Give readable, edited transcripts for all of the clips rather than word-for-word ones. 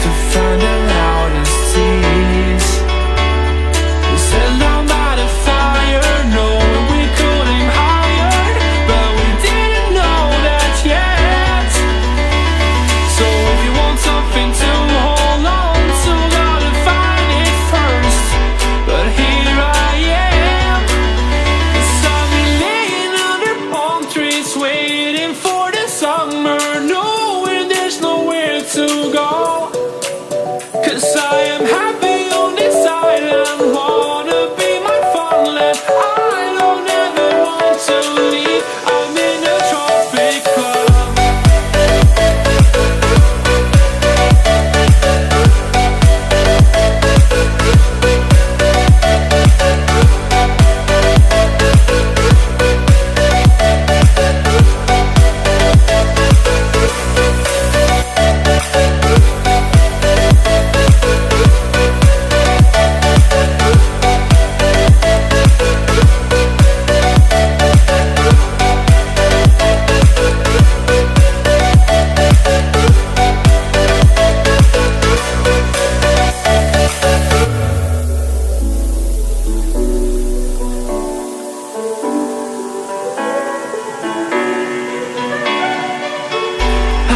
to find the loudest tease. We sat down by the fire, knowing we could aim higher, but we didn't know that yet. So if you want something to hold on to, gotta find it first. But here I am, 'cause I've been laying under palm trees, waiting for the summer, knowing there's nowhere to go. 'Cause I am happy on this island, wanna be my farmland. I don't ever want to leave, I'm in a tropic club.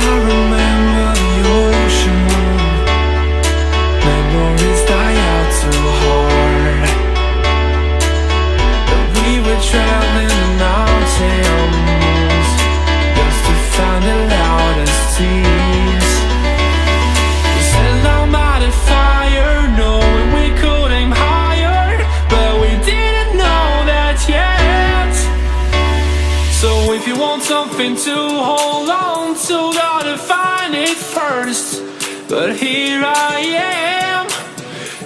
I remember the ocean moon. Memories die out too hard. But we were traveling the mountains just to find the loudest tease. We sat down by the fire, knowing we could aim higher, but we didn't know that yet. So if you want something to hold on to, gotta find it first. But here I am,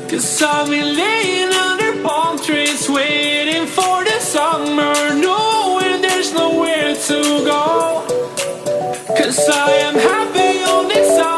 'cause I've been laying under palm trees, waiting for the summer, knowing there's nowhere to go. 'Cause I am happy on this island.